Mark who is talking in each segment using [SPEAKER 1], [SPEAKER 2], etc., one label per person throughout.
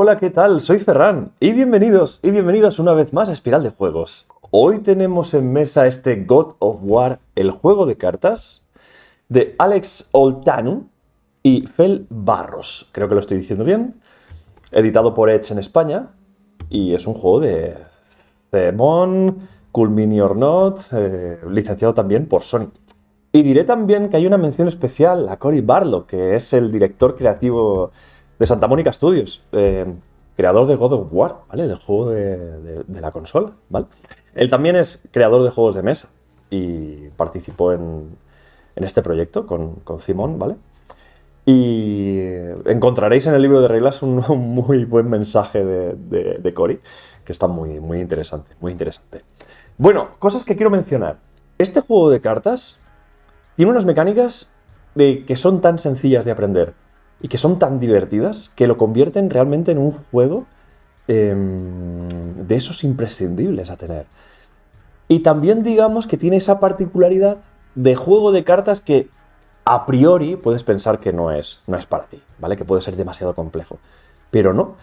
[SPEAKER 1] Hola, ¿qué tal? Soy Ferran y bienvenidos una vez más a Espiral de Juegos. Hoy tenemos en mesa este God of War, el juego de cartas, de Alex Oltanu y Fel Barros, creo que lo estoy diciendo bien, editado por Edge en España, y es un juego de CMON, Cool Mini or Not, licenciado también por Sony. Y diré también que hay una mención especial a Cory Barlog, que es el director creativo de Santa Mónica Studios, creador de God of War, ¿vale? Del juego de la consola, ¿vale? Él también es creador de juegos de mesa y participó en este proyecto con Simón, ¿vale? Y encontraréis en el libro de reglas un muy buen mensaje de Cory, que está muy interesante, muy interesante. Bueno, cosas que quiero mencionar. Este juego de cartas tiene unas mecánicas que son tan sencillas de aprender y que son tan divertidas que lo convierten realmente en un juego de esos imprescindibles a tener. Y también digamos que tiene esa particularidad de juego de cartas que a priori puedes pensar que no es para ti, ¿vale? Que puede ser demasiado complejo. Pero no.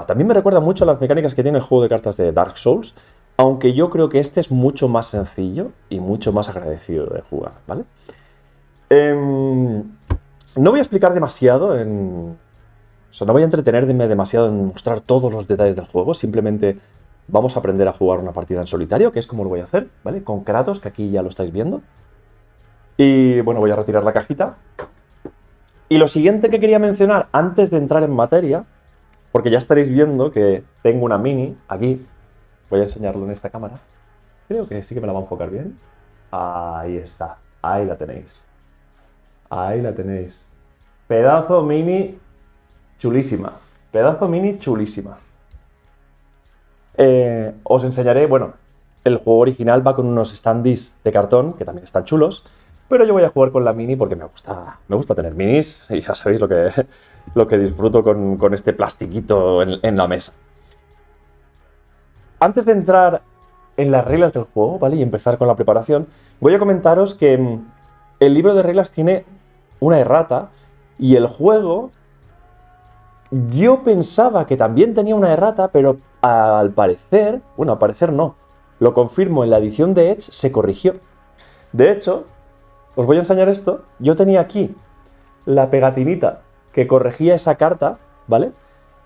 [SPEAKER 1] También me recuerda mucho a las mecánicas que tiene el juego de cartas de Dark Souls, aunque yo creo que este es mucho más sencillo y mucho más agradecido de jugar, ¿vale? No voy a explicar demasiado no voy a entretenerme demasiado en mostrar todos los detalles del juego, simplemente vamos a aprender a jugar una partida en solitario, que es como lo voy a hacer, ¿vale? Con Kratos, que aquí ya lo estáis viendo. Y bueno, voy a retirar la cajita. Y lo siguiente que quería mencionar antes de entrar en materia, porque ya estaréis viendo que tengo una mini aquí. Voy a enseñarlo en esta cámara. Creo que sí que me la va a enfocar bien. Ahí está. Ahí la tenéis. Ahí la tenéis. Pedazo mini chulísima. Pedazo mini chulísima. Os enseñaré, bueno, el juego original va con unos standees de cartón, que también están chulos, pero yo voy a jugar con la mini porque me gusta tener minis, y ya sabéis lo que disfruto con este plastiquito en la mesa. Antes de entrar en las reglas del juego, ¿vale? Y empezar con la preparación, voy a comentaros que el libro de reglas tiene una errata y el juego, yo pensaba que también tenía una errata, pero al parecer no, lo confirmo, en la edición de Edge se corrigió. De hecho, os voy a enseñar esto. Yo tenía aquí la pegatinita que corregía esa carta, ¿vale?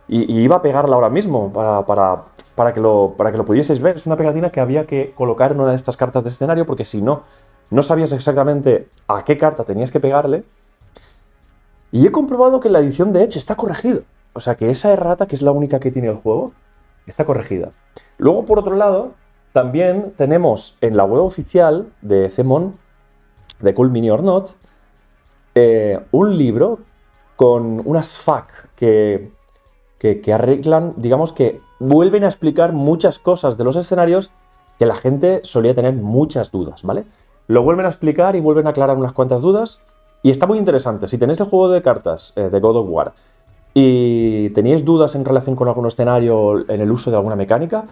[SPEAKER 1] Y iba a pegarla ahora mismo para que lo pudieseis ver. Es una pegatina que había que colocar en una de estas cartas de escenario, porque si no sabías exactamente a qué carta tenías que pegarle. Y he comprobado que la edición de Edge está corregido. O sea que esa errata, que es la única que tiene el juego, está corregida. Luego, por otro lado, también tenemos en la web oficial de CMON, de Cool Mini or Not, un libro con unas FAQ que arreglan, digamos que vuelven a explicar muchas cosas de los escenarios que la gente solía tener muchas dudas, ¿vale? Lo vuelven a explicar y vuelven a aclarar unas cuantas dudas y está muy interesante. Si tenéis el juego de cartas de God of War y teníais dudas en relación con algún escenario, en el uso de alguna mecánica,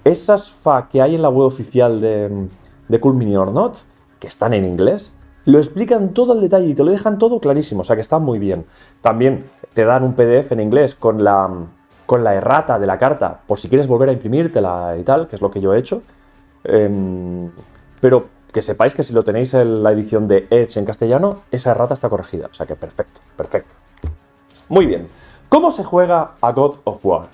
[SPEAKER 1] esas FAQ que hay en la web oficial de Cool Mini or Not, que están en inglés, lo explican todo al detalle y te lo dejan todo clarísimo, o sea que está muy bien. También te dan un PDF en inglés con la errata de la carta, por si quieres volver a imprimírtela y tal, que es lo que yo he hecho. Pero que sepáis que si lo tenéis en la edición de Edge en castellano, esa errata está corregida, o sea que perfecto, perfecto. Muy bien, ¿cómo se juega a God of War?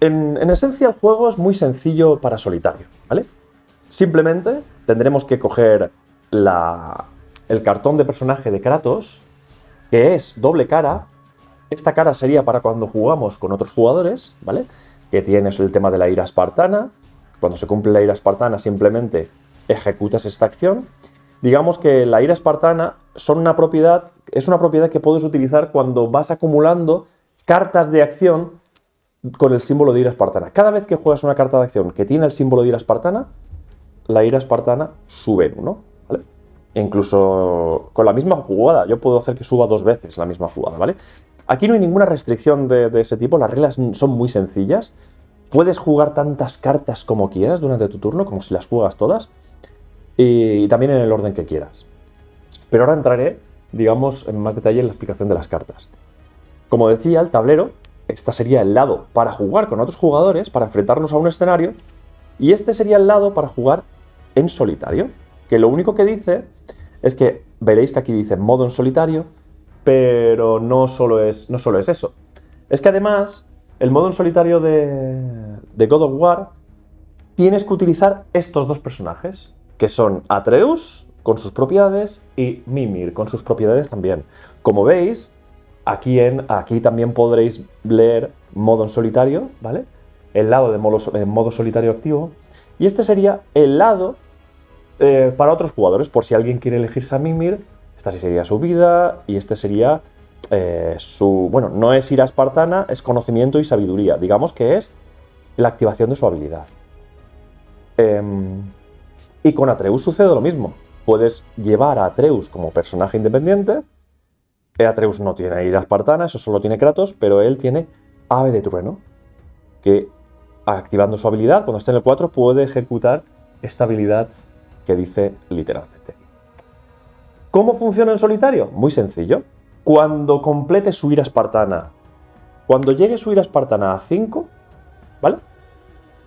[SPEAKER 1] En esencia el juego es muy sencillo para solitario, ¿vale? Simplemente tendremos que coger el cartón de personaje de Kratos, que es doble cara. Esta cara sería para cuando jugamos con otros jugadores, ¿vale? Que tienes el tema de la ira espartana. Cuando se cumple la ira espartana simplemente ejecutas esta acción. Digamos que la ira espartana es una propiedad que puedes utilizar cuando vas acumulando cartas de acción con el símbolo de ira espartana. Cada vez que juegas una carta de acción que tiene el símbolo de ira espartana, la ira espartana sube en 1, ¿vale? E incluso con la misma jugada, yo puedo hacer que suba 2 veces la misma jugada, ¿vale? Aquí no hay ninguna restricción de ese tipo, las reglas son muy sencillas. Puedes jugar tantas cartas como quieras durante tu turno, como si las juegas todas, y también en el orden que quieras. Pero ahora entraré, digamos, en más detalle en la explicación de las cartas. Como decía, el tablero Este sería el lado para jugar con otros jugadores, para enfrentarnos a un escenario, y este sería el lado para jugar en solitario, que lo único que dice es que, veréis que aquí dice modo en solitario, pero no solo es eso. Es que además, el modo en solitario de God of War, tienes que utilizar estos dos personajes, que son Atreus, con sus propiedades, y Mimir, con sus propiedades también. Como veis, aquí también podréis leer modo en solitario, ¿vale? El lado de modo solitario activo. Y este sería el lado para otros jugadores, por si alguien quiere elegirse a Mimir, esta sí sería su vida, y este sería bueno, no es ira espartana, es conocimiento y sabiduría. Digamos que es la activación de su habilidad. Y con Atreus sucede lo mismo. Puedes llevar a Atreus como personaje independiente. Atreus no tiene ira espartana, eso solo tiene Kratos, pero él tiene ave de trueno, que activando su habilidad, cuando esté en el 4, puede ejecutar esta habilidad que dice literalmente. ¿Cómo funciona en solitario? Muy sencillo. Cuando complete su ira espartana, cuando llegue su ira espartana a 5, ¿vale?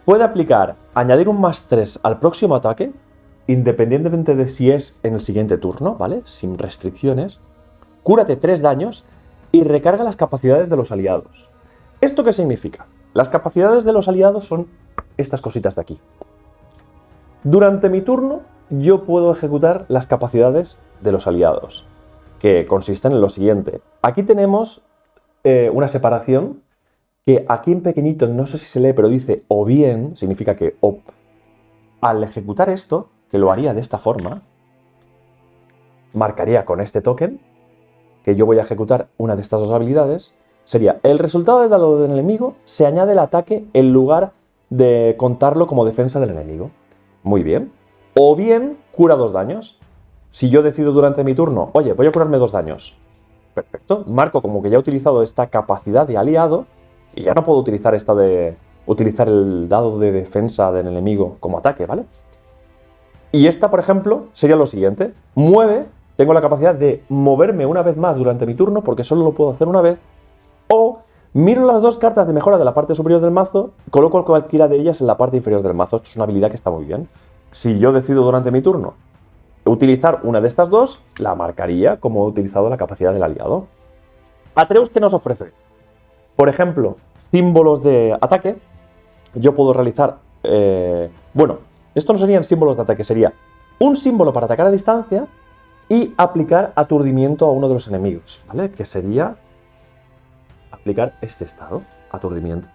[SPEAKER 1] Puede aplicar, añadir un +3 al próximo ataque, independientemente de si es en el siguiente turno, ¿vale? Sin restricciones. Cúrate 3 daños y recarga las capacidades de los aliados. ¿Esto qué significa? Las capacidades de los aliados son estas cositas de aquí. Durante mi turno, yo puedo ejecutar las capacidades de los aliados, que consisten en lo siguiente. Aquí tenemos una separación que aquí en pequeñito, no sé si se lee, pero dice o bien, significa que al ejecutar esto, que lo haría de esta forma, marcaría con este token que yo voy a ejecutar una de estas dos habilidades, sería el resultado del dado del enemigo, se añade el ataque en lugar de contarlo como defensa del enemigo. Muy bien. O bien, cura 2 daños. Si yo decido durante mi turno, oye, voy a curarme 2 daños. Perfecto. Marco como que ya he utilizado esta capacidad de aliado y ya no puedo utilizar esta de utilizar el dado de defensa del enemigo como ataque, ¿vale? Y esta, por ejemplo, sería lo siguiente. Tengo la capacidad de moverme una vez más durante mi turno, porque solo lo puedo hacer una vez. O miro las 2 cartas de mejora de la parte superior del mazo, coloco cualquiera de ellas en la parte inferior del mazo. Esto es una habilidad que está muy bien. Si yo decido durante mi turno utilizar una de estas dos, la marcaría como he utilizado la capacidad del aliado. Atreus, ¿qué nos ofrece? Por ejemplo, símbolos de ataque. Yo puedo realizar... bueno, esto no serían símbolos de ataque, sería un símbolo para atacar a distancia y aplicar aturdimiento a uno de los enemigos, ¿vale? Que sería aplicar este estado, aturdimiento.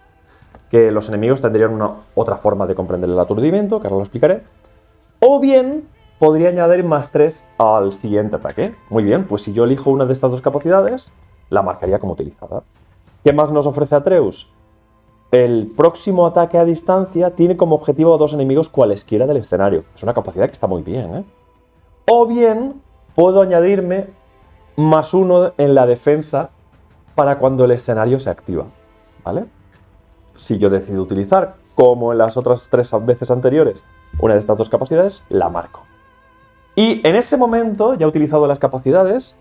[SPEAKER 1] Que los enemigos tendrían otra forma de comprender el aturdimiento, que ahora lo explicaré. O bien, podría añadir +3 al siguiente ataque. Muy bien, pues si yo elijo una de estas dos capacidades, la marcaría como utilizada. ¿Qué más nos ofrece Atreus? El próximo ataque a distancia tiene como objetivo a 2 enemigos cualesquiera del escenario. Es una capacidad que está muy bien, ¿eh? O bien, puedo añadirme +1 en la defensa para cuando el escenario se activa, ¿vale? Si yo decido utilizar, como en las otras 3 veces anteriores, una de estas dos capacidades, la marco. Y en ese momento, ya he utilizado las capacidades,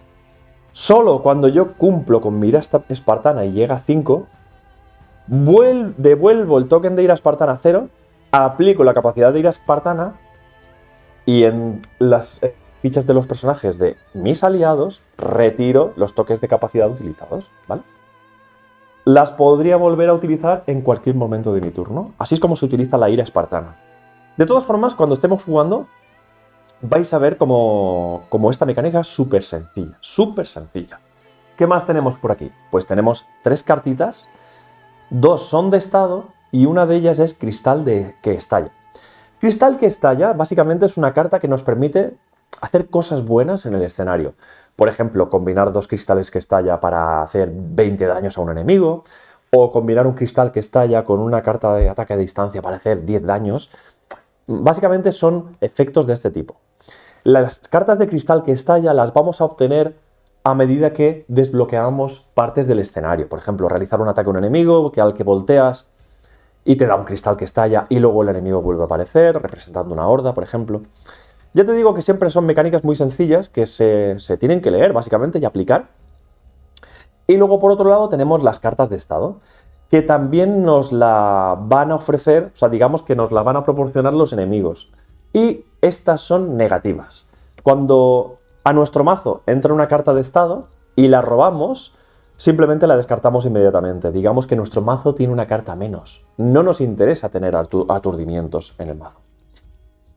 [SPEAKER 1] solo cuando yo cumplo con mi ira espartana y llega a 5, devuelvo el token de ira espartana a 0, aplico la capacidad de ira espartana y en las fichas de los personajes de mis aliados retiro los toques de capacidad utilizados, ¿vale? Las podría volver a utilizar en cualquier momento de mi turno. Así es como se utiliza la ira espartana. De todas formas, cuando estemos jugando, vais a ver como esta mecánica es súper sencilla, súper sencilla. ¿Qué más tenemos por aquí? Pues tenemos 3 cartitas, 2 son de estado y una de ellas es cristal que estalla. Cristal que estalla básicamente es una carta que nos permite hacer cosas buenas en el escenario. Por ejemplo, combinar 2 cristales que estalla para hacer 20 daños a un enemigo, o combinar un cristal que estalla con una carta de ataque a distancia para hacer 10 daños. Básicamente son efectos de este tipo. Las cartas de cristal que estalla las vamos a obtener a medida que desbloqueamos partes del escenario. Por ejemplo, realizar un ataque a un enemigo al que volteas y te da un cristal que estalla y luego el enemigo vuelve a aparecer, representando una horda, por ejemplo. Ya te digo que siempre son mecánicas muy sencillas que se tienen que leer, básicamente, y aplicar. Y luego, por otro lado, tenemos las cartas de estado, que también nos la van a ofrecer, o sea, digamos que nos la van a proporcionar los enemigos. Y estas son negativas. Cuando a nuestro mazo entra una carta de estado y la robamos, simplemente la descartamos inmediatamente. Digamos que nuestro mazo tiene una carta menos. No nos interesa tener aturdimientos en el mazo.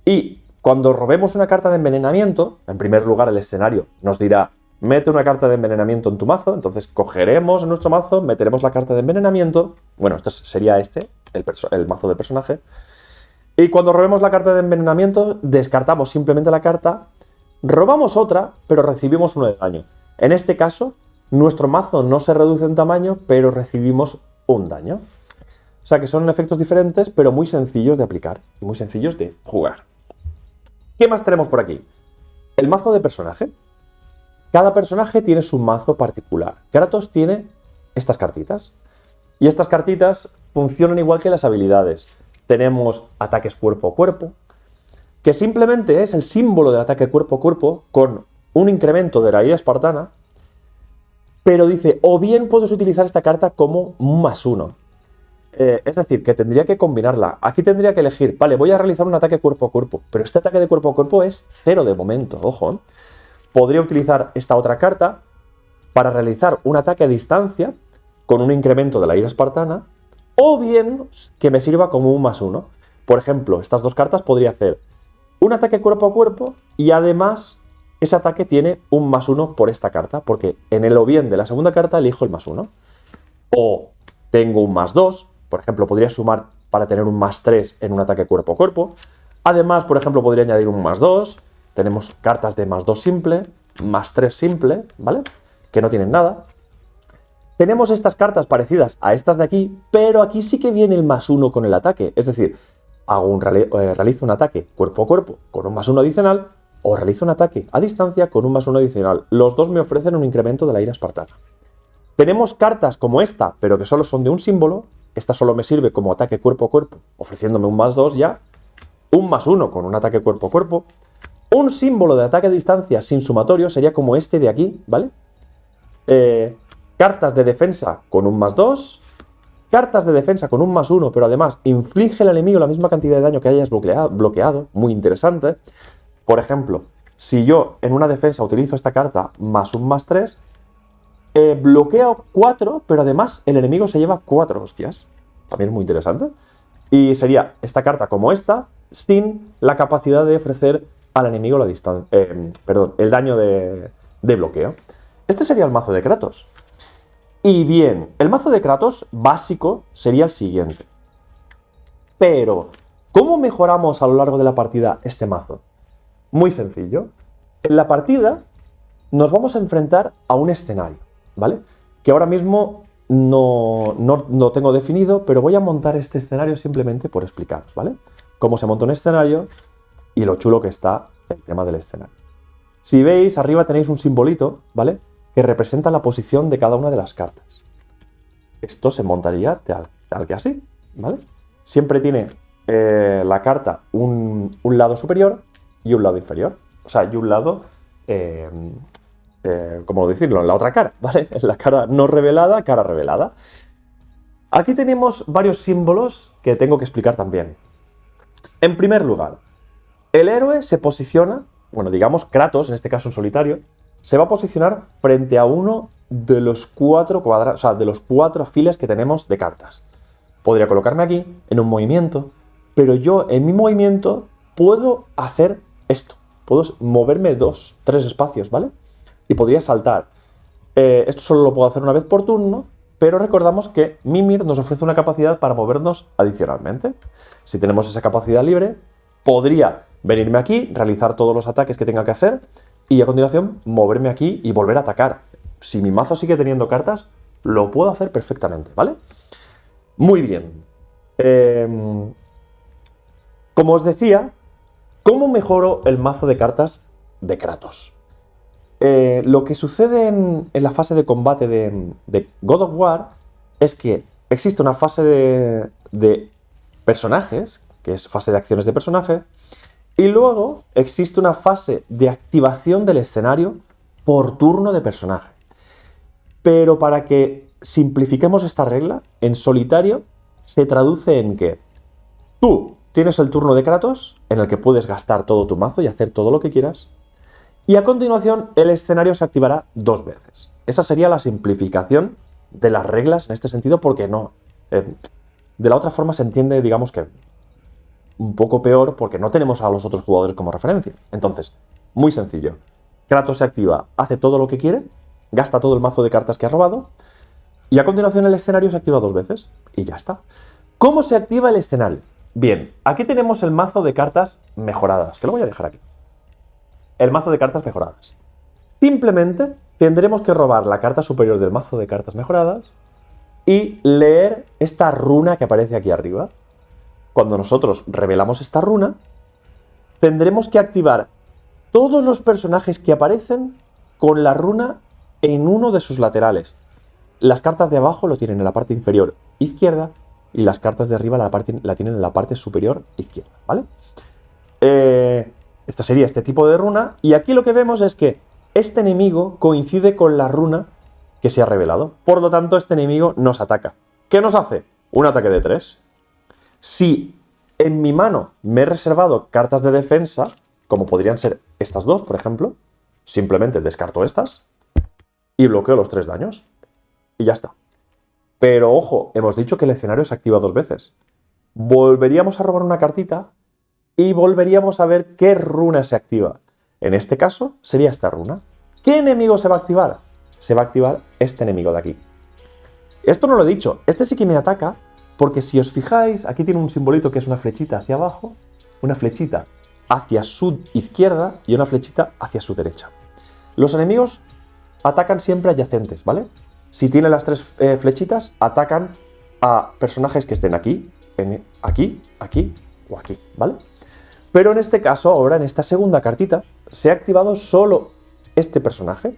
[SPEAKER 1] Y cuando robemos una carta de envenenamiento, en primer lugar el escenario nos dirá: mete una carta de envenenamiento en tu mazo. Entonces cogeremos nuestro mazo, meteremos la carta de envenenamiento. Bueno, esto sería el mazo del personaje. Y cuando robemos la carta de envenenamiento, descartamos simplemente la carta, robamos otra, pero recibimos uno de daño. En este caso, nuestro mazo no se reduce en tamaño, pero recibimos un daño. O sea que son efectos diferentes, pero muy sencillos de aplicar y muy sencillos de jugar. ¿Qué más tenemos por aquí? El mazo de personaje. Cada personaje tiene su mazo particular. Kratos tiene estas cartitas. Y estas cartitas funcionan igual que las habilidades. Tenemos ataques cuerpo a cuerpo, que simplemente es el símbolo de ataque cuerpo a cuerpo con un incremento de la ira espartana, pero dice, o bien puedes utilizar esta carta como un +1. Es decir, que tendría que combinarla. Aquí tendría que elegir, vale, voy a realizar un ataque cuerpo a cuerpo, pero este ataque de cuerpo a cuerpo es 0 de momento, ojo. Podría utilizar esta otra carta para realizar un ataque a distancia con un incremento de la ira espartana, o bien que me sirva como un +1. Por ejemplo, estas dos cartas podría hacer un ataque cuerpo a cuerpo y además ese ataque tiene un +1 por esta carta, porque en el o bien de la segunda carta elijo el +1. O tengo un +2, por ejemplo, podría sumar para tener un +3 en un ataque cuerpo a cuerpo. Además, por ejemplo, podría añadir un +2. Tenemos cartas de +2 simple, +3 simple, ¿vale? Que no tienen nada. Tenemos estas cartas parecidas a estas de aquí, pero aquí sí que viene el +1 con el ataque. Es decir, realizo un ataque cuerpo a cuerpo con un +1 adicional, o realizo un ataque a distancia con un +1 adicional. Los dos me ofrecen un incremento de la ira espartana. Tenemos cartas como esta, pero que solo son de un símbolo. Esta solo me sirve como ataque cuerpo a cuerpo, ofreciéndome un +2 ya. Un +1 con un ataque cuerpo a cuerpo. Un símbolo de ataque a distancia sin sumatorio sería como este de aquí, ¿vale? Cartas de defensa con un +2. Cartas de defensa con un +1, pero además inflige al enemigo la misma cantidad de daño que hayas bloqueado. Muy interesante. Por ejemplo, si yo en una defensa utilizo esta carta más un +3, bloqueo 4, pero además el enemigo se lleva 4 hostias. También es muy interesante. Y sería esta carta como esta, sin la capacidad de ofrecer al enemigo el daño de bloqueo. Este sería el mazo de Kratos. Y bien, el mazo de Kratos básico sería el siguiente. Pero, ¿cómo mejoramos a lo largo de la partida este mazo? Muy sencillo. En la partida nos vamos a enfrentar a un escenario, ¿vale? Que ahora mismo no tengo definido, pero voy a montar este escenario simplemente por explicaros, ¿vale? Cómo se monta un escenario y lo chulo que está el tema del escenario. Si veis, arriba tenéis un simbolito, ¿vale? Que representa la posición de cada una de las cartas. Esto se montaría tal que así, ¿vale? Siempre tiene la carta un lado superior y un lado inferior. O sea, y un lado, ¿cómo decirlo? En la otra cara, ¿vale? En la cara no revelada, cara revelada. Aquí tenemos varios símbolos que tengo que explicar también. En primer lugar, el héroe se posiciona, bueno, digamos Kratos, en este caso en solitario, se va a posicionar frente a uno de los 4 cuadrados, o sea, de los 4 filas que tenemos de cartas. Podría colocarme aquí, en un movimiento, pero yo en mi movimiento puedo hacer esto. Puedo moverme 2, 3 espacios, ¿vale? Y podría saltar. Esto solo lo puedo hacer una vez por turno, pero recordamos que Mimir nos ofrece una capacidad para movernos adicionalmente. Si tenemos esa capacidad libre, podría venirme aquí, realizar todos los ataques que tenga que hacer, y a continuación moverme aquí y volver a atacar. Si mi mazo sigue teniendo cartas, lo puedo hacer perfectamente, ¿vale? Muy bien. Como os decía, ¿cómo mejoro el mazo de cartas de Kratos? Lo que sucede en la fase de combate de God of War es que existe una fase de personajes, que es fase de acciones de personaje, y luego existe una fase de activación del escenario por turno de personaje. Pero para que simplifiquemos esta regla, en solitario se traduce en que tú tienes el turno de Kratos, en el que puedes gastar todo tu mazo y hacer todo lo que quieras, y a continuación el escenario se activará 2 veces. Esa sería la simplificación de las reglas en este sentido, porque no. De la otra forma se entiende, digamos que un poco peor, porque no tenemos a los otros jugadores como referencia. Entonces, muy sencillo. Kratos se activa, hace todo lo que quiere, gasta todo el mazo de cartas que ha robado, y a continuación el escenario se activa 2 veces, y ya está. ¿Cómo se activa el escenario? Bien, aquí tenemos el mazo de cartas mejoradas, que lo voy a dejar aquí. El mazo de cartas mejoradas. Simplemente tendremos que robar la carta superior del mazo de cartas mejoradas y leer esta runa que aparece aquí arriba. Cuando nosotros revelamos esta runa, tendremos que activar todos los personajes que aparecen con la runa en uno de sus laterales. Las cartas de abajo lo tienen en la parte inferior izquierda y las cartas de arriba la tienen en la parte superior izquierda, ¿vale? Esta sería este tipo de runa, y aquí lo que vemos es que este enemigo coincide con la runa que se ha revelado. Por lo tanto, este enemigo nos ataca. ¿Qué nos hace? Un ataque de 3. Si en mi mano me he reservado cartas de defensa, como podrían ser estas dos, por ejemplo, simplemente descarto estas y bloqueo los 3 daños. Y ya está. Pero ojo, hemos dicho que el escenario se activa 2 veces. Volveríamos a robar una cartita y volveríamos a ver qué runa se activa. En este caso sería esta runa. ¿Qué enemigo se va a activar? Se va a activar este enemigo de aquí. Esto no lo he dicho. Este sí que me ataca, porque si os fijáis, aquí tiene un simbolito que es una flechita hacia abajo, una flechita hacia su izquierda y una flechita hacia su derecha. Los enemigos atacan siempre adyacentes, ¿vale? Si tiene las 3 flechitas, atacan a personajes que estén aquí, aquí, aquí o aquí, ¿vale? Pero en este caso, ahora en esta segunda cartita, se ha activado solo este personaje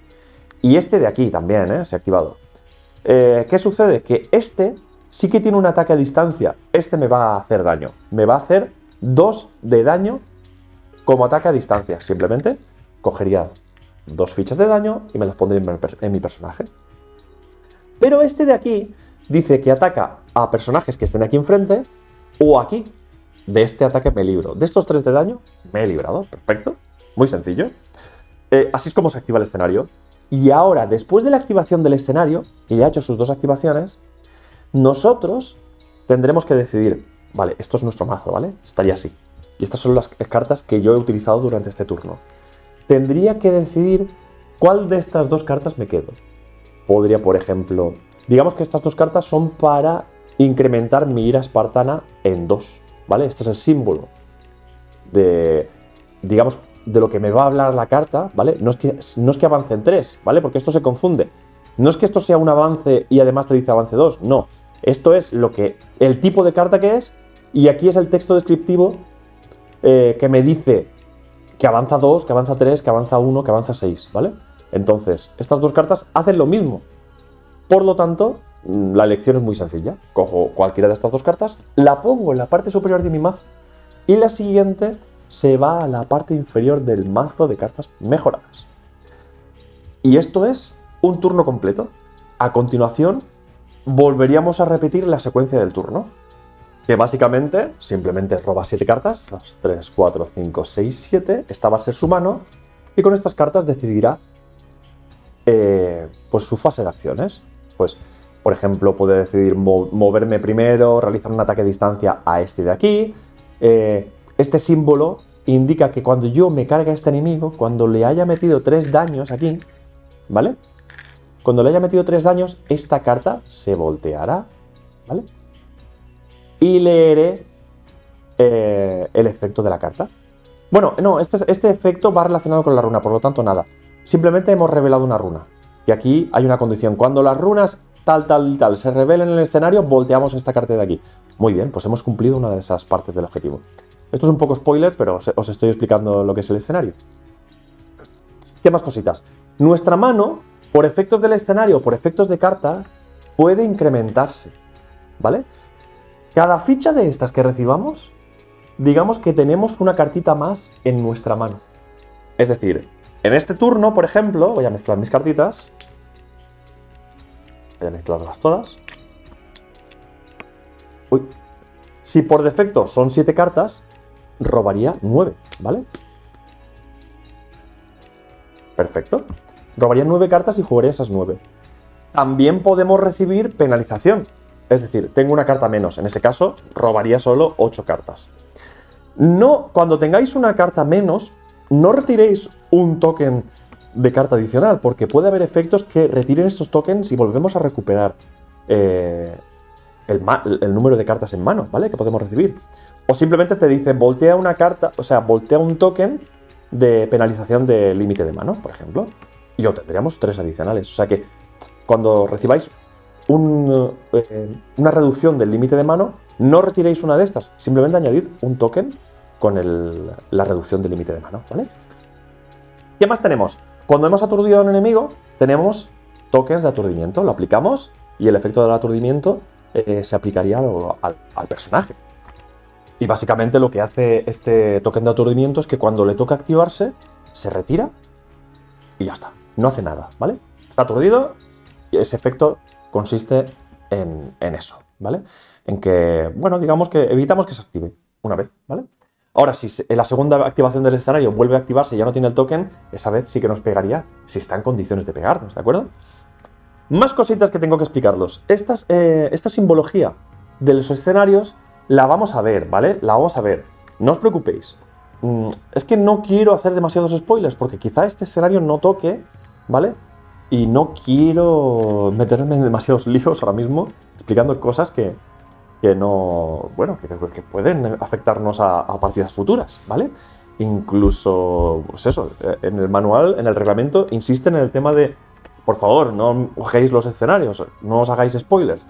[SPEAKER 1] y este de aquí también, se ha activado. ¿Qué sucede? Que este sí que tiene un ataque a distancia. Este me va a hacer daño. Me va a hacer 2 de daño como ataque a distancia. Simplemente cogería 2 fichas de daño y me las pondría en mi personaje. Pero este de aquí dice que ataca a personajes que estén aquí enfrente o aquí. De este ataque me libro. De estos 3 de daño me he librado. Perfecto. Muy sencillo. Así es como se activa el escenario. Y ahora, después de la activación del escenario, que ya ha hecho sus 2 activaciones, nosotros tendremos que decidir, vale, esto es nuestro mazo, ¿vale? Estaría así. Y estas son las cartas que yo he utilizado durante este turno. Tendría que decidir cuál de estas 2 cartas me quedo. Podría, por ejemplo, digamos que estas 2 cartas son para incrementar mi ira espartana en 2, ¿vale? Este es el símbolo de, digamos, de lo que me va a hablar la carta, ¿vale? No es que avance en 3, ¿vale? Porque esto se confunde. No es que esto sea un avance y además te dice avance 2, no. Esto es el tipo de carta que es, y aquí es el texto descriptivo que me dice que avanza 2, que avanza 3, que avanza 1, que avanza 6, ¿vale? Entonces, estas 2 cartas hacen lo mismo. Por lo tanto, la elección es muy sencilla. Cojo cualquiera de estas 2 cartas, la pongo en la parte superior de mi mazo y la siguiente se va a la parte inferior del mazo de cartas mejoradas. Y esto es un turno completo. A continuación, volveríamos a repetir la secuencia del turno, que básicamente simplemente roba 7 cartas, 2, 3, 4, 5, 6, 7, esta va a ser su mano, y con estas cartas decidirá pues su fase de acciones. Pues, por ejemplo, puede decidir moverme primero, realizar un ataque a distancia a este de aquí. Este símbolo indica que cuando yo me cargue a este enemigo, cuando le haya metido 3 daños aquí, ¿vale? Cuando le haya metido 3 daños, esta carta se volteará, ¿vale? Y leeré el efecto de la carta. Bueno, no, este efecto va relacionado con la runa, por lo tanto nada. Simplemente hemos revelado una runa. Y aquí hay una condición. Cuando las runas tal se revelen en el escenario, volteamos esta carta de aquí. Muy bien, pues hemos cumplido una de esas partes del objetivo. Esto es un poco spoiler, pero os estoy explicando lo que es el escenario. ¿Qué más cositas? Nuestra mano, por efectos del escenario, por efectos de carta, puede incrementarse, ¿vale? Cada ficha de estas que recibamos, digamos que tenemos una cartita más en nuestra mano. Es decir, en este turno, por ejemplo, voy a mezclar mis cartitas. Voy a mezclarlas todas. Uy. Si por defecto son 7 cartas, robaría 9, ¿vale? Perfecto. Robaría 9 cartas y jugaría esas 9. También podemos recibir penalización. Es decir, tengo una carta menos. En ese caso, robaría solo 8 cartas. No, cuando tengáis una carta menos, no retiréis un token de carta adicional, porque puede haber efectos que retiren estos tokens y volvemos a recuperar el número de cartas en mano, ¿vale? Que podemos recibir. O simplemente te dice, voltea una carta, o sea, voltea un token de penalización de límite de mano, por ejemplo, y obtendríamos 3 adicionales. O sea que cuando recibáis una reducción del límite de mano, no retiréis una de estas, simplemente añadid un token con la reducción del límite de mano, ¿vale? ¿Qué más tenemos? Cuando hemos aturdido a un enemigo, tenemos tokens de aturdimiento, lo aplicamos y el efecto del aturdimiento se aplicaría al personaje. Y básicamente lo que hace este token de aturdimiento es que cuando le toca activarse, se retira y ya está. No hace nada, ¿vale? Está aturdido y ese efecto consiste en eso, ¿vale? En que, bueno, digamos que evitamos que se active una vez, ¿vale? Ahora, si en la segunda activación del escenario vuelve a activarse y ya no tiene el token, esa vez sí que nos pegaría si está en condiciones de pegarnos, ¿de acuerdo? Más cositas que tengo que explicarlos. Esta simbología de los escenarios la vamos a ver, ¿vale? La vamos a ver. No os preocupéis. Es que no quiero hacer demasiados spoilers porque quizá este escenario no toque, ¿vale? Y no quiero meterme en demasiados líos ahora mismo explicando cosas que no, bueno, que pueden afectarnos a partidas futuras, ¿vale? Incluso, pues eso, en el manual, en el reglamento, insisten en el tema de, por favor, no cogéis los escenarios, no os hagáis spoilers.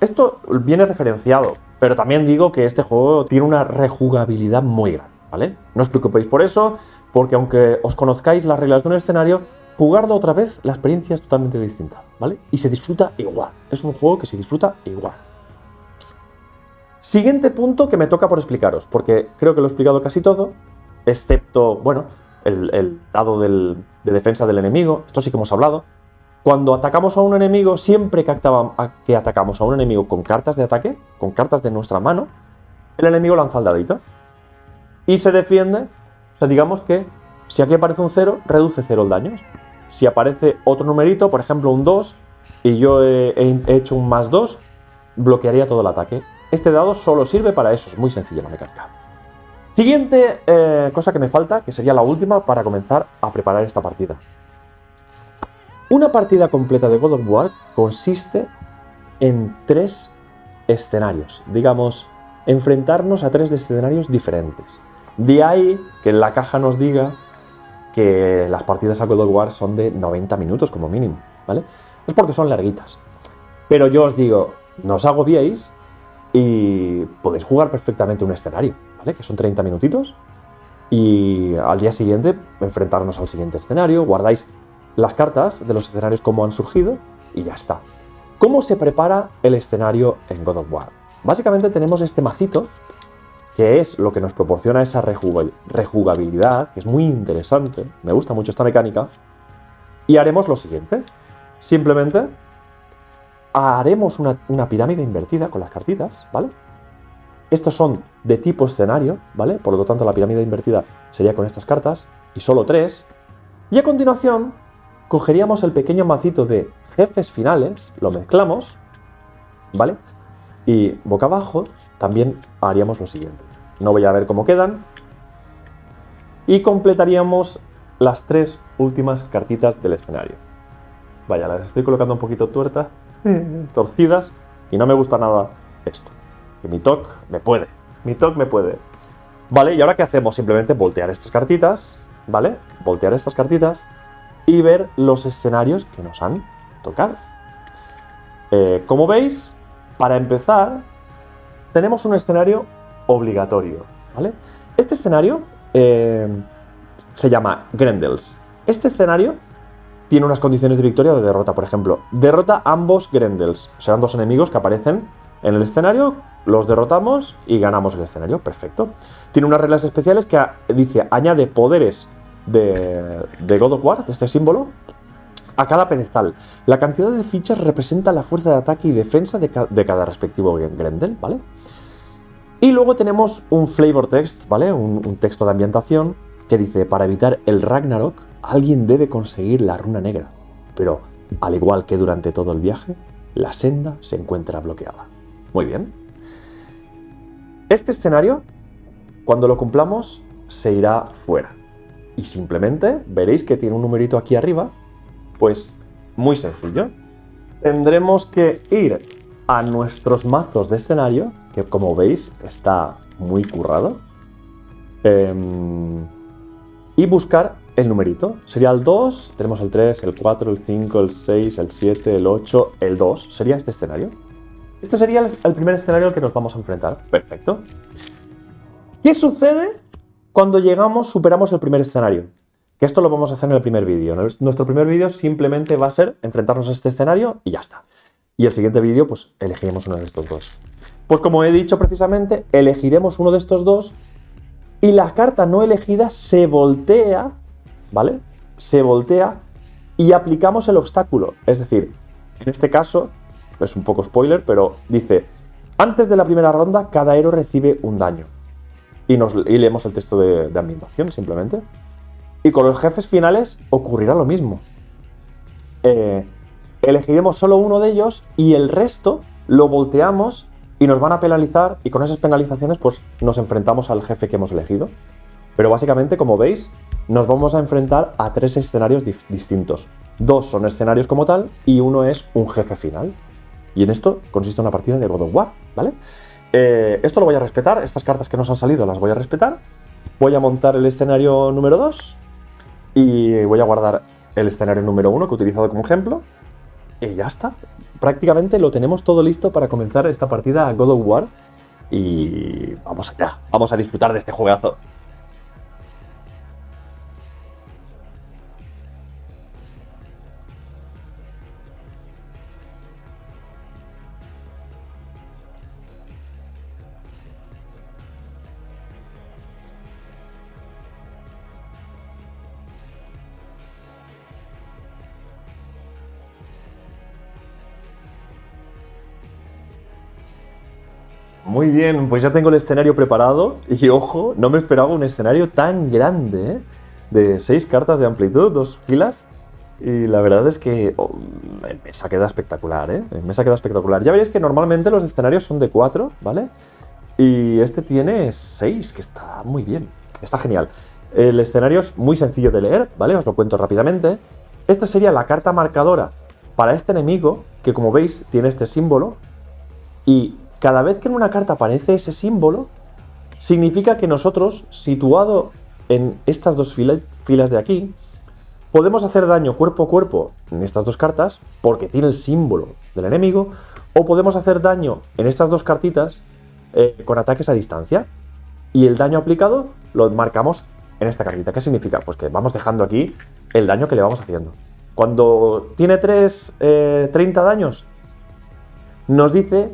[SPEAKER 1] Esto viene referenciado, pero también digo que este juego tiene una rejugabilidad muy grande, ¿vale? No os preocupéis por eso, porque aunque os conozcáis las reglas de un escenario, jugarlo otra vez, la experiencia es totalmente distinta, ¿vale? Y se disfruta igual. Es un juego que se disfruta igual. Siguiente punto que me toca por explicaros, porque creo que lo he explicado casi todo, excepto, bueno, el dado de defensa del enemigo. Esto sí que hemos hablado. Cuando atacamos a un enemigo, siempre que atacamos a un enemigo con cartas de ataque, con cartas de nuestra mano, el enemigo lanza el dadito y se defiende. O sea, digamos que si aquí aparece un 0, reduce 0 el daño. Si aparece otro numerito, por ejemplo un 2, y yo he hecho un +2, bloquearía todo el ataque. Este dado solo sirve para eso, es muy sencilla la mecánica. Siguiente cosa que me falta, que sería la última para comenzar a preparar esta partida. Una partida completa de God of War consiste en 3 escenarios, digamos, enfrentarnos a 3 escenarios diferentes. De ahí que en la caja nos diga que las partidas a God of War son de 90 minutos como mínimo, ¿vale? Es porque son larguitas. Pero yo os digo, no os agobiéis y podéis jugar perfectamente un escenario, ¿vale? Que son 30 minutitos y al día siguiente enfrentarnos al siguiente escenario, guardáis las cartas de los escenarios como han surgido y ya está. ¿Cómo se prepara el escenario en God of War? Básicamente tenemos este macito, que es lo que nos proporciona esa rejugabilidad, que es muy interesante, me gusta mucho esta mecánica, y haremos lo siguiente. Simplemente haremos una pirámide invertida con las cartitas, ¿vale? Estos son de tipo escenario, ¿vale? Por lo tanto, la pirámide invertida sería con estas cartas, y solo 3. Y a continuación, cogeríamos el pequeño macito de jefes finales, lo mezclamos, ¿vale? Y boca abajo también haríamos lo siguiente. No voy a ver cómo quedan. Y completaríamos las 3 últimas cartitas del escenario. Vaya, las estoy colocando un poquito torcidas, y no me gusta nada esto. Que mi TOC me puede. Mi TOC me puede. Vale, ¿y ahora qué hacemos? Simplemente voltear estas cartitas, ¿vale? Voltear estas cartitas y ver los escenarios que nos han tocado. Como veis, para empezar, tenemos un escenario obligatorio, ¿vale? Este escenario se llama Grendels. Este escenario tiene unas condiciones de victoria o de derrota. Por ejemplo, derrota ambos Grendels. Serán 2 enemigos que aparecen en el escenario, los derrotamos y ganamos el escenario. Perfecto. Tiene unas reglas especiales que dice, añade poderes de God of War, de este símbolo, a cada pedestal. La cantidad de fichas representa la fuerza de ataque y defensa de cada respectivo Grendel, ¿vale? Y luego tenemos un flavor text, ¿vale? Un texto de ambientación que dice: para evitar el Ragnarok, alguien debe conseguir la runa negra. Pero, al igual que durante todo el viaje, la senda se encuentra bloqueada. Muy bien. Este escenario, cuando lo cumplamos, se irá fuera. Y simplemente veréis que tiene un numerito aquí arriba. Pues muy sencillo. Tendremos que ir a nuestros mazos de escenario, que como veis está muy currado, y buscar el numerito. Sería el 2, tenemos el 3, el 4, el 5, el 6, el 7, el 8, el 2. Sería este escenario. Este sería el primer escenario al que nos vamos a enfrentar. Perfecto. ¿Qué sucede cuando superamos el primer escenario? Que esto lo vamos a hacer en el primer vídeo. Nuestro primer vídeo simplemente va a ser enfrentarnos a este escenario y ya está. Y el siguiente vídeo, pues elegiremos uno de estos dos. Pues como he dicho precisamente, elegiremos uno de estos dos y la carta no elegida se voltea, ¿vale? Se voltea y aplicamos el obstáculo. Es decir, en este caso, es un poco spoiler, pero dice: antes de la primera ronda, cada héroe recibe un daño. Y leemos el texto de ambientación, simplemente. Y con los jefes finales ocurrirá lo mismo. Elegiremos solo uno de ellos y el resto lo volteamos y nos van a penalizar, y con esas penalizaciones pues nos enfrentamos al jefe que hemos elegido. Pero básicamente, como veis, nos vamos a enfrentar a 3 escenarios distintos. 2 son escenarios como tal y uno es un jefe final. Y en esto consiste una partida de God of War, ¿vale? Esto lo voy a respetar, estas cartas que nos han salido las voy a respetar. Voy a montar el escenario número 2 y voy a guardar el escenario número 1 que he utilizado como ejemplo. Y ya está. Prácticamente lo tenemos todo listo para comenzar esta partida a God of War. Y vamos allá, vamos a disfrutar de este juegazo. Muy bien, pues ya tengo el escenario preparado y ojo, no me esperaba un escenario tan grande, ¿eh? De 6 cartas de amplitud, 2 filas, y la verdad es que en mesa queda espectacular, ¿eh? En mesa queda espectacular. Ya veréis que normalmente los escenarios son de 4, ¿vale? Y este tiene 6, que está muy bien, está genial. El escenario es muy sencillo de leer, ¿vale? Os lo cuento rápidamente. Esta sería la carta marcadora para este enemigo, que como veis tiene este símbolo, y cada vez que en una carta aparece ese símbolo, significa que nosotros, situado en estas 2 filas de aquí, podemos hacer daño cuerpo a cuerpo en estas 2 cartas, porque tiene el símbolo del enemigo, o podemos hacer daño en estas 2 cartitas con ataques a distancia. Y el daño aplicado lo marcamos en esta cartita. ¿Qué significa? Pues que vamos dejando aquí el daño que le vamos haciendo. Cuando tiene 30 daños, nos dice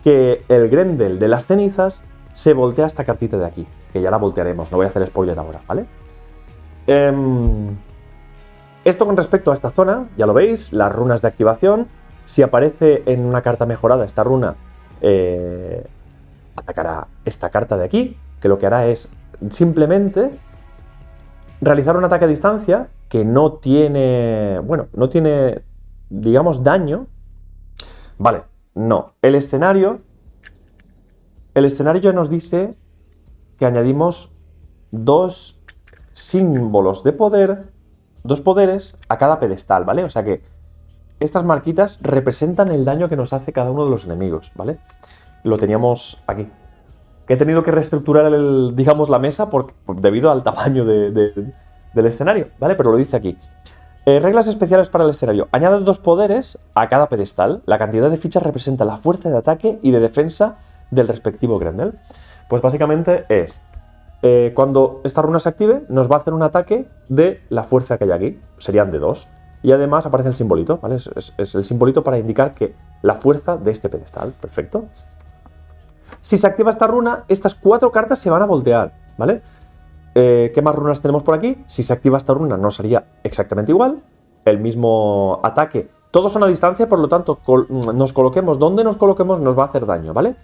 [SPEAKER 1] que el Grendel de las cenizas se voltea esta cartita de aquí, que ya la voltearemos, no voy a hacer spoiler ahora, ¿vale? Esto con respecto a esta zona, ya lo veis, las runas de activación. Si aparece en una carta mejorada esta runa, atacará esta carta de aquí, que lo que hará es simplemente realizar un ataque a distancia que no tiene, digamos, daño. Vale. No, el escenario ya nos dice que añadimos 2 símbolos de poder, 2 poderes a cada pedestal, ¿vale? O sea que estas marquitas representan el daño que nos hace cada uno de los enemigos, ¿vale? Lo teníamos aquí. Que he tenido que reestructurar digamos, la mesa debido al tamaño del escenario, ¿vale? Pero lo dice aquí. Reglas especiales para el escenario. Añade 2 poderes a cada pedestal. La cantidad de fichas representa la fuerza de ataque y de defensa del respectivo Grendel. Pues básicamente es, cuando esta runa se active, nos va a hacer un ataque de la fuerza que hay aquí. Serían de 2. Y además aparece el simbolito, ¿vale? Es el simbolito para indicar que la fuerza de este pedestal. Perfecto. Si se activa esta runa, estas 4 cartas se van a voltear, ¿vale? ¿Qué más runas tenemos por aquí? Si se activa esta runa no sería exactamente igual. el mismo ataque. Todos son a distancia, por lo tanto, nos coloquemos donde nos coloquemos nos va a hacer daño, ¿vale?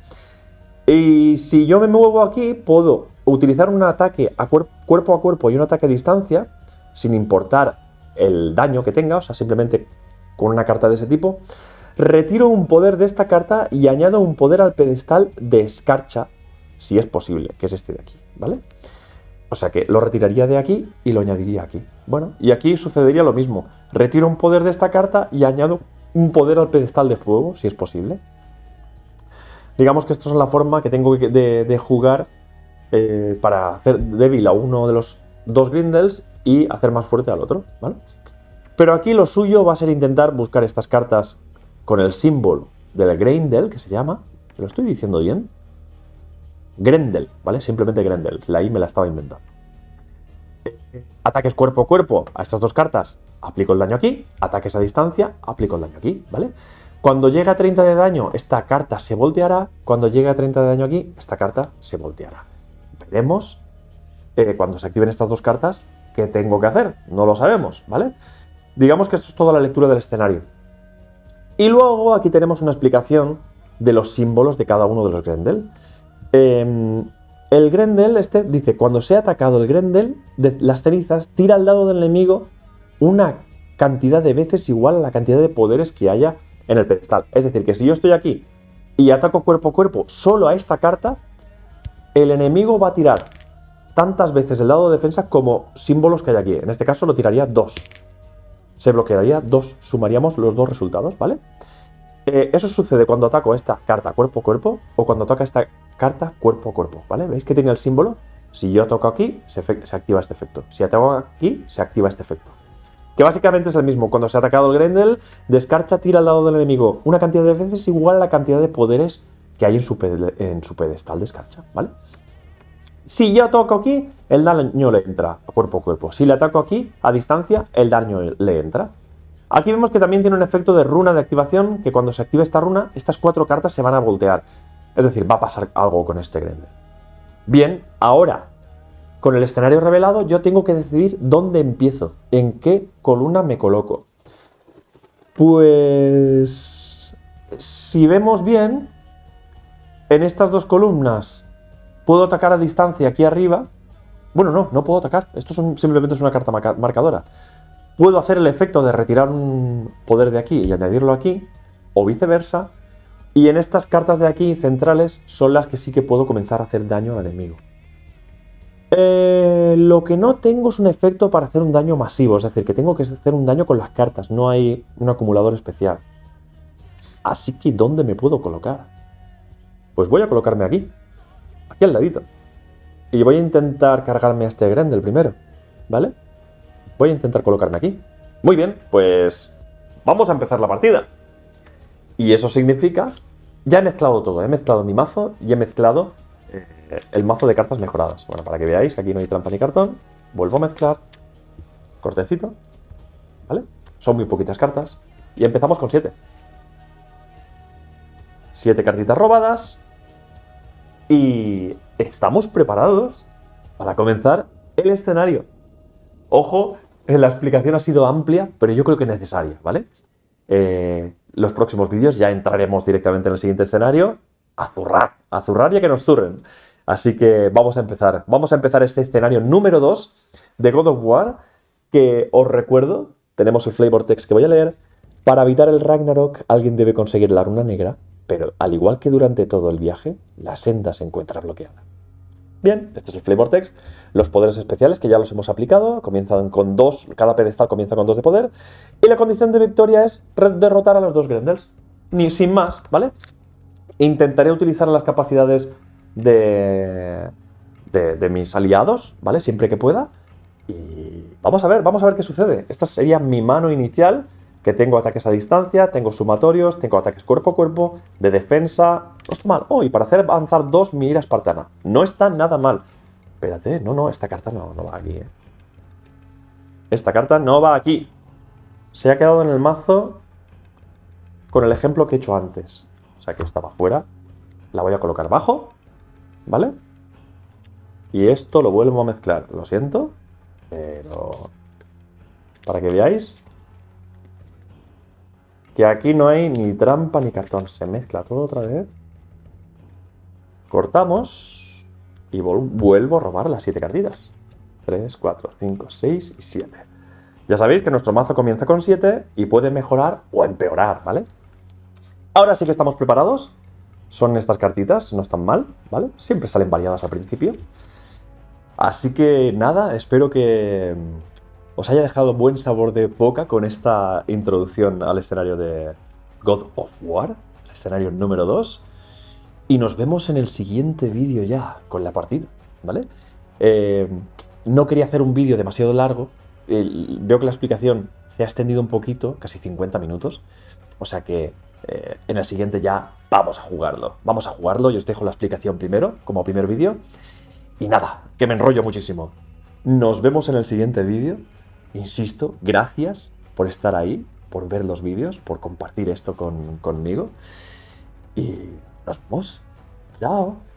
[SPEAKER 1] Y si yo me muevo aquí, puedo utilizar un ataque cuerpo a cuerpo y un ataque a distancia, sin importar el daño que tenga, o sea, simplemente con una carta de ese tipo. Retiro un poder de esta carta y añado un poder al pedestal de escarcha, si es posible, que es este de aquí, ¿vale? O sea que lo retiraría de aquí y lo añadiría aquí. Bueno, y aquí sucedería lo mismo. Retiro un poder de esta carta y añado un poder al pedestal de fuego, si es posible. Digamos que esto es la forma que tengo de jugar para hacer débil a uno de los dos Grendels y hacer más fuerte al otro, ¿vale? Pero aquí lo suyo va a ser intentar buscar estas cartas con el símbolo del Grendel, que se llama... ¿Lo estoy diciendo bien? Grendel, ¿vale? Simplemente Grendel. La I me la estaba inventando. Ataques cuerpo a cuerpo a estas dos cartas, aplico el daño aquí. Ataques a distancia, aplico el daño aquí, ¿vale? Cuando llegue a 30 de daño, esta carta se volteará. Cuando llegue a 30 de daño aquí, esta carta se volteará. Veremos cuando se activen estas dos cartas qué tengo que hacer. No lo sabemos, ¿vale? Digamos que esto es toda la lectura del escenario. Y luego aquí tenemos una explicación de los símbolos de cada uno de los Grendel. El Grendel este dice, cuando sea atacado el Grendel de las cenizas, tira al lado del enemigo una cantidad de veces igual a la cantidad de poderes que haya en el pedestal. Es decir, que si yo estoy aquí y ataco cuerpo a cuerpo solo a esta carta, el enemigo va a tirar tantas veces el dado de defensa como símbolos que hay aquí. En este caso lo tiraría 2. Se bloquearía 2. Sumaríamos los dos resultados, ¿vale? Eso sucede cuando ataco esta carta cuerpo a cuerpo o cuando toca esta carta cuerpo a cuerpo, ¿vale? ¿Veis que tiene el símbolo? Si yo toco aquí, se activa este efecto. Si ataco aquí, se activa este efecto. Que básicamente es el mismo. Cuando se ha atacado el Grendel, descarcha, tira al lado del enemigo una cantidad de veces igual a la cantidad de poderes que hay en su pedestal de escarcha, ¿vale? Si yo toco aquí, el daño le entra a cuerpo. Si le ataco aquí, a distancia, el daño le entra. Aquí vemos que también tiene un efecto de runa de activación, que cuando se active esta runa, estas 4 cartas se van a voltear. Es decir, va a pasar algo con este Grendel. Bien, ahora, con el escenario revelado, yo tengo que decidir dónde empiezo, en qué columna me coloco. Pues... si vemos bien, en estas dos columnas puedo atacar a distancia aquí arriba. Bueno, no puedo atacar. Esto simplemente es una carta marcadora. Puedo hacer el efecto de retirar un poder de aquí y añadirlo aquí, o viceversa. Y en estas cartas de aquí centrales son las que sí que puedo comenzar a hacer daño al enemigo. Lo que no tengo es un efecto para hacer un daño masivo, es decir, que tengo que hacer un daño con las cartas, no hay un acumulador especial. Así que, ¿dónde me puedo colocar? Pues voy a colocarme aquí al ladito. Y voy a intentar cargarme a este Grendel primero, ¿vale? Voy a intentar colocarme aquí. Muy bien, pues vamos a empezar la partida. Y eso significa... ya he mezclado todo, he mezclado mi mazo y he mezclado el mazo de cartas mejoradas. Bueno, para que veáis que aquí no hay trampa ni cartón, vuelvo a mezclar, cortecito, ¿vale? Son muy poquitas cartas y empezamos con 7. 7 cartitas robadas y estamos preparados para comenzar el escenario. Ojo, la explicación ha sido amplia, pero yo creo que necesaria, ¿vale? Los próximos vídeos ya entraremos directamente en el siguiente escenario. A zurrar y a que nos zurren. Así que vamos a empezar. Vamos a empezar este escenario número 2 de God of War, que os recuerdo, tenemos el flavor text que voy a leer. Para evitar el Ragnarok, alguien debe conseguir la runa negra, pero al igual que durante todo el viaje, la senda se encuentra bloqueada. Bien, este es el flavor text. Los poderes especiales que ya los hemos aplicado comienzan con 2, cada pedestal comienza con 2 de poder. Y la condición de victoria es derrotar a los 2 Grendels. Ni sin más, ¿vale? Intentaré utilizar las capacidades de mis aliados, ¿vale? Siempre que pueda. Y vamos a ver qué sucede. Esta sería mi mano inicial, que tengo ataques a distancia, tengo sumatorios, tengo ataques cuerpo a cuerpo, de defensa. No está mal. Oh, y para hacer avanzar 2, mi ira espartana. No está nada mal. Espérate, no, esta carta no va aquí, ¿eh? Esta carta no va aquí. Se ha quedado en el mazo con el ejemplo que he hecho antes. O sea que estaba fuera. La voy a colocar abajo, ¿vale? Y esto lo vuelvo a mezclar. Lo siento, pero para que veáis Que aquí no hay ni trampa ni cartón. Se mezcla todo otra vez. Cortamos. Y vuelvo a robar las 7 cartitas. 3, 4, 5, 6 y 7. Ya sabéis que nuestro mazo comienza con 7 y puede mejorar o empeorar, ¿vale? Ahora sí que estamos preparados. Son estas cartitas, no están mal, ¿vale? Siempre salen variadas al principio. Así que nada, espero que os haya dejado buen sabor de boca con esta introducción al escenario de God of War, el escenario número 2. Y nos vemos en el siguiente vídeo ya, con la partida, ¿vale? No quería hacer un vídeo demasiado largo. Veo que la explicación se ha extendido un poquito, casi 50 minutos. O sea que en el siguiente ya vamos a jugarlo. Vamos a jugarlo, yo os dejo la explicación primero, como primer vídeo. Y nada, que me enrollo muchísimo. Nos vemos en el siguiente vídeo. Insisto, gracias por estar ahí, por ver los vídeos, por compartir esto conmigo. Y nos vemos. Chao.